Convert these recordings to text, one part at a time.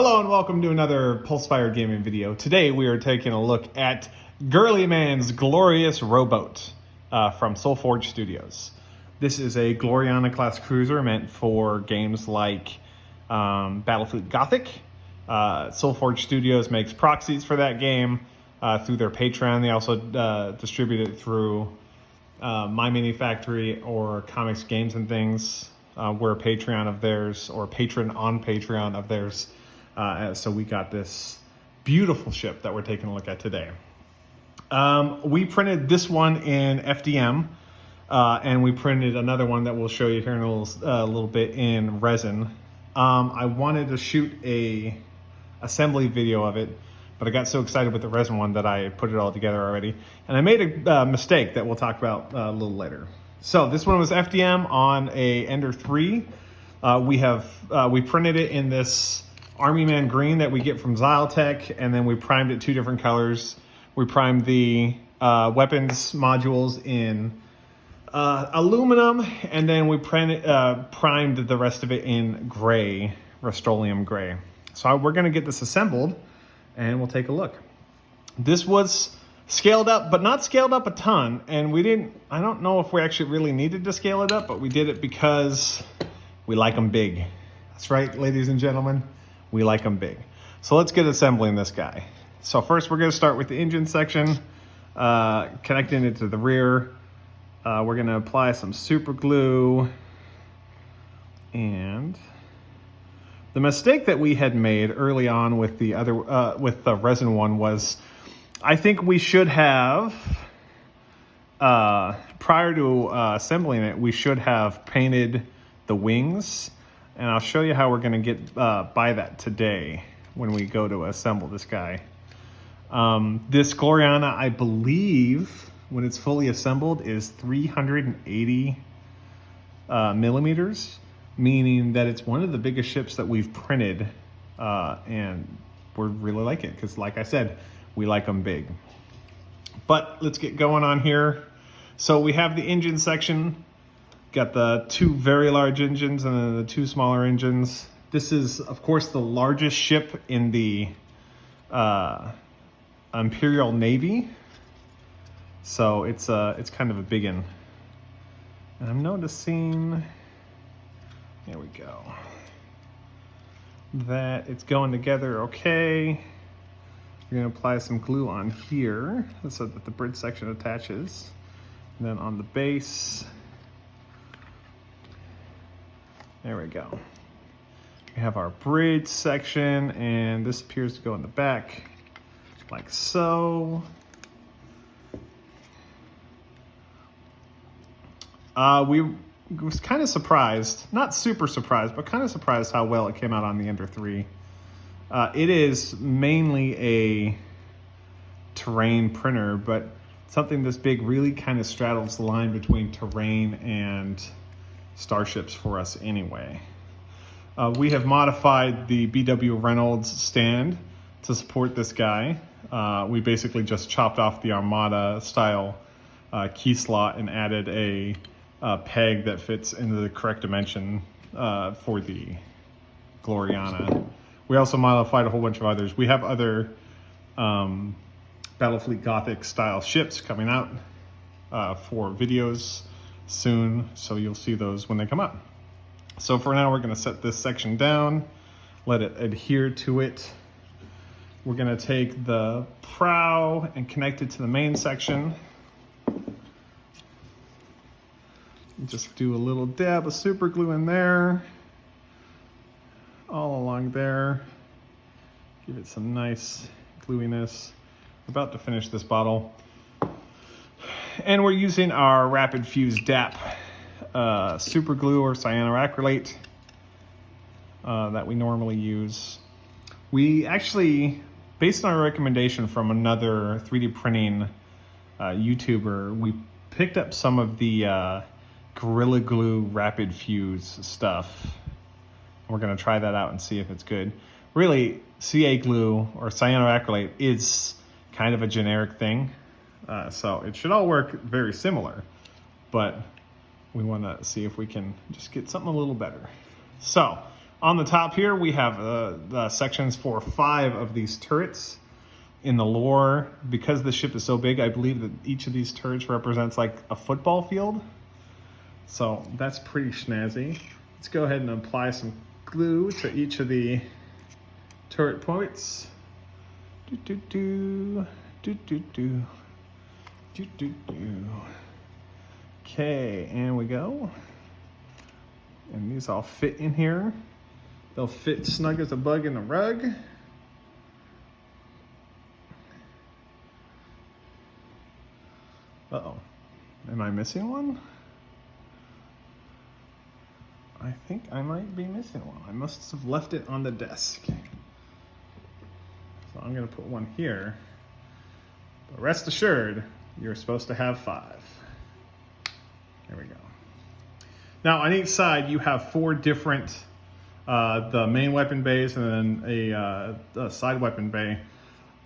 Hello and welcome to another Pulse-Fired gaming video. Today we are taking a look at Girlymans Glorious Rowboat from Soulforge Studios. This is a Gloriana class cruiser meant for games like Battlefleet Gothic. Soulforge Studios makes proxies for that game through their Patreon. They also distribute it through My Mini Factory or Comics, Games and Things. We're a Patreon of theirs, or patron on Patreon of theirs. So we got this beautiful ship that we're taking a look at today. We printed this one in FDM, and we printed another one that we'll show you here in a little bit in Resin. I wanted to shoot a assembly video of it, but I got so excited with the Resin one that I put it all together already. And I made a mistake that we'll talk about a little later. So this one was FDM on a Ender 3. We printed it in this Army Man green that we get from Xyltech, and then we primed it two different colors. We primed the weapons modules in aluminum, and then we primed the rest of it in gray, Rust-Oleum gray. So we're gonna get this assembled and we'll take a look. This was scaled up, but not scaled up a ton, and I don't know if we actually really needed to scale it up, but we did it because we like them big. That's right, ladies and gentlemen. We like them big. So let's get assembling this guy. So first we're gonna start with the engine section, connecting it to the rear. We're gonna apply some super glue. And the mistake that we had made early on with the Resin one was, I think we should have, prior to assembling it, we should have painted the wings. And I'll show you how we're gonna get by that today when we go to assemble this guy. This Gloriana, I believe, when it's fully assembled, is 380 millimeters, meaning that it's one of the biggest ships that we've printed, and we really like it, because like I said, we like them big. But let's get going on here. So we have the engine section. Got the two very large engines and then the two smaller engines. This is, of course, the largest ship in the Imperial Navy. So it's kind of a big one. And I'm noticing, there we go, that it's going together okay. We're gonna apply some glue on here so that the bridge section attaches. And then on the base, there we go. We have our bridge section, and this appears to go in the back, like so. We was kind of surprised, not super surprised, but kind of surprised how well it came out on the Ender 3. It is mainly a terrain printer, but something this big really kind of straddles the line between terrain and starships for us anyway. We have modified the BW Reynolds stand to support this guy. We basically just chopped off the Armada style key slot and added a peg that fits into the correct dimension for the Gloriana. We also modified a whole bunch of others. We have other Battlefleet Gothic style ships coming out for videos soon, so you'll see those when they come up. So for now, we're gonna set this section down, let it adhere to it. We're gonna take the prow and connect it to the main section. Just do a little dab of super glue in there, all along there. Give it some nice gluiness. We're about to finish this bottle. And we're using our Rapid Fuse DAP super glue or cyanoacrylate that we normally use. We actually, based on a recommendation from another 3D printing YouTuber, we picked up some of the Gorilla Glue Rapid Fuse stuff. We're gonna try that out and see if it's good. Really, CA glue or cyanoacrylate is kind of a generic thing. So it should all work very similar, but we want to see if we can just get something a little better. So On the top here, we have the sections for 5 of these turrets. In the lore, because the ship is so big, I believe that each of these turrets represents like a football field. So that's pretty snazzy. Let's go ahead and apply some glue to each of the turret points. Okay, and we go. And these all fit in here. They'll fit snug as a bug in the rug. Uh-oh, am I missing one? I think I might be missing one. I must have left it on the desk. So I'm gonna put one here. But rest assured, you're supposed to have 5. There we go. Now on each side, you have 4 different, the main weapon bays and then a side weapon bay.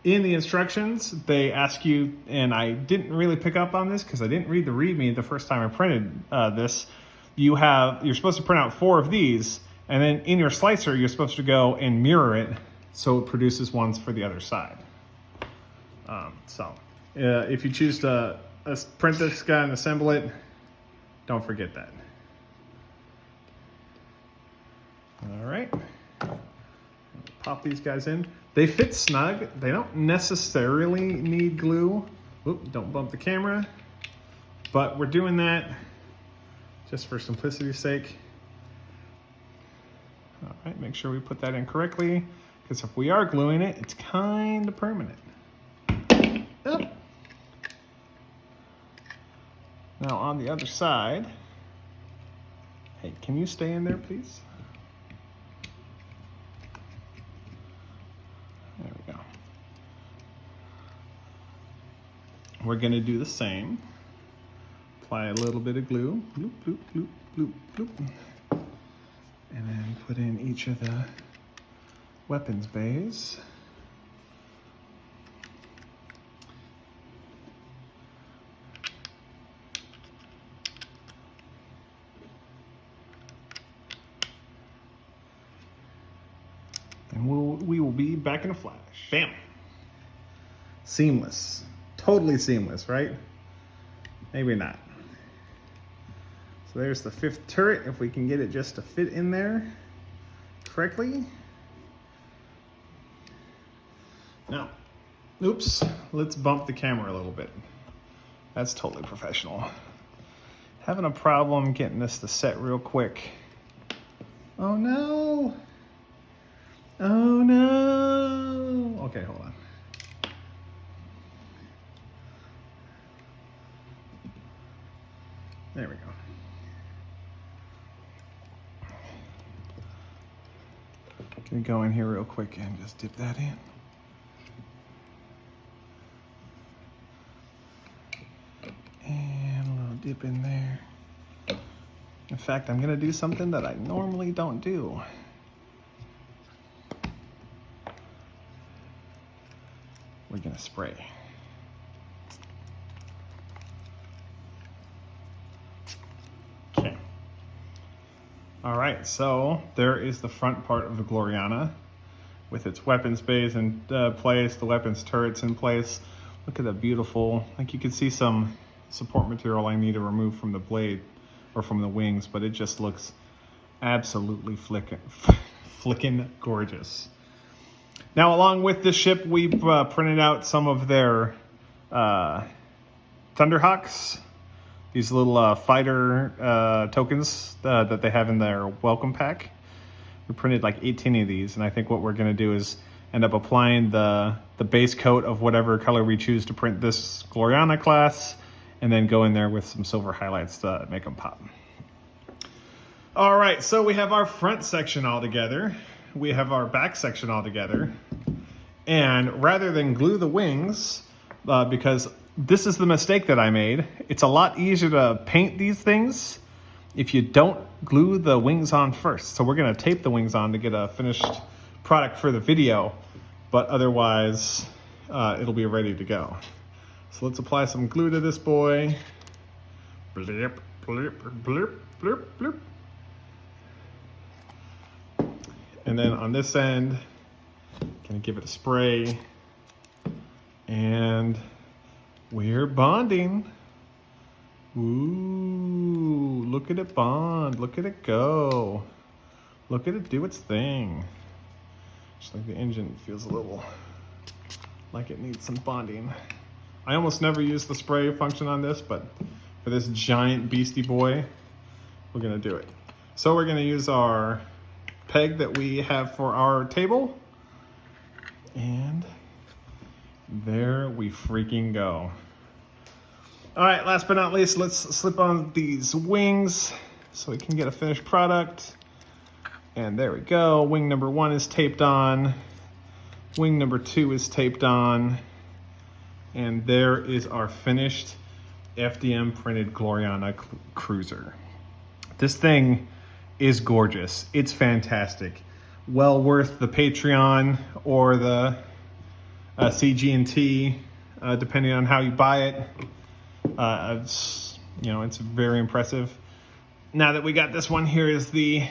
In the instructions, they ask you, and I didn't really pick up on this because I didn't read the README the first time I printed this. You're supposed to print out 4 of these, and then in your slicer, you're supposed to go and mirror it so it produces ones for the other side. If you choose to print this guy and assemble it, don't forget that. All right, pop these guys in. They fit snug. They don't necessarily need glue. Oop, don't bump the camera. But we're doing that just for simplicity's sake. All right, make sure we put that in correctly, because if we are gluing it, it's kind of permanent. Oh. Now on the other side, hey, can you stay in there, please? There we go. We're gonna do the same. Apply a little bit of glue, bloop, bloop, bloop, bloop, bloop. And then put in each of the weapons bays. And we will be back in a flash. Bam. Seamless. Totally seamless, right? Maybe not. So there's the 5th turret, if we can get it just to fit in there correctly. Now, oops, let's bump the camera a little bit. That's totally professional. Having a problem getting this to set real quick. Oh no! Oh no! Okay, hold on. There we go. Gonna go in here real quick and just dip that in. And a little dip in there. In fact, I'm gonna do something that I normally don't do. We're gonna spray. Okay. All right, so there is the front part of the Gloriana with its weapons bays in place, the weapons turrets in place. Look at that beautiful, like you can see some support material I need to remove from the blade or from the wings, but it just looks absolutely flickin' gorgeous. Now, along with this ship, we've printed out some of their Thunderhawks, these little fighter tokens that they have in their welcome pack. We printed like 18 of these, and I think what we're going to do is end up applying the base coat of whatever color we choose to print this Gloriana class, and then go in there with some silver highlights to make them pop. All right, so we have our front section all together. We have our back section all together. And rather than glue the wings, because this is the mistake that I made, it's a lot easier to paint these things if you don't glue the wings on first. So we're gonna tape the wings on to get a finished product for the video, but otherwise it'll be ready to go. So let's apply some glue to this boy. Blip, blip, blip, blip, blip. And then on this end, gonna give it a spray. And we're bonding. Ooh, look at it bond. Look at it go. Look at it do its thing. Just like the engine feels a little like it needs some bonding. I almost never use the spray function on this, but for this giant beastie boy, we're gonna do it. So we're gonna use our peg that we have for our table. And there we freaking go. All right, last but not least, let's slip on these wings so we can get a finished product. And there we go. Wing number 1 is taped on. Wing number 2 is taped on. And there is our finished FDM printed Gloriana cruiser. This thing is gorgeous. It's fantastic. Well worth the Patreon or the CG&T, depending on how you buy it. It's very impressive. Now that we got this one, here is the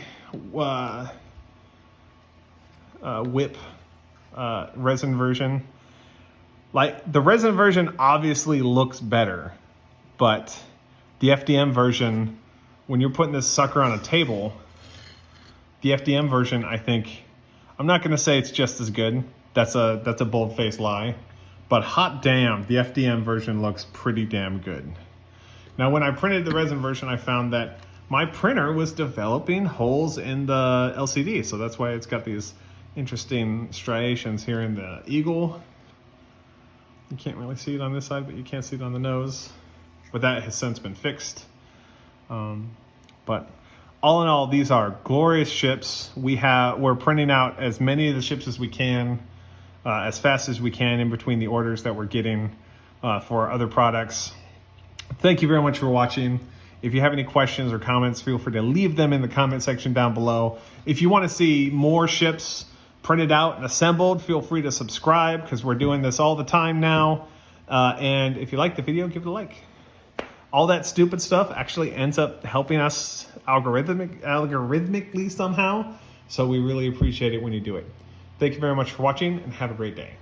whip resin version. Like, the resin version obviously looks better, but the FDM version, when you're putting this sucker on a table, the FDM version, I think, I'm not gonna say it's just as good. That's a bold-faced lie. But hot damn, the FDM version looks pretty damn good. Now, when I printed the resin version, I found that my printer was developing holes in the LCD. So that's why it's got these interesting striations here in the eagle. You can't really see it on this side, but you can't see it on the nose. But that has since been fixed. But all in all, these are glorious ships. We're printing out as many of the ships as we can, as fast as we can in between the orders that we're getting for other products. Thank you very much for watching. If you have any questions or comments, feel free to leave them in the comment section down below. If you want to see more ships printed out and assembled, feel free to subscribe, because we're doing this all the time now. And if you like the video, give it a like. All that stupid stuff actually ends up helping us algorithmically somehow. So we really appreciate it when you do it. Thank you very much for watching, and have a great day.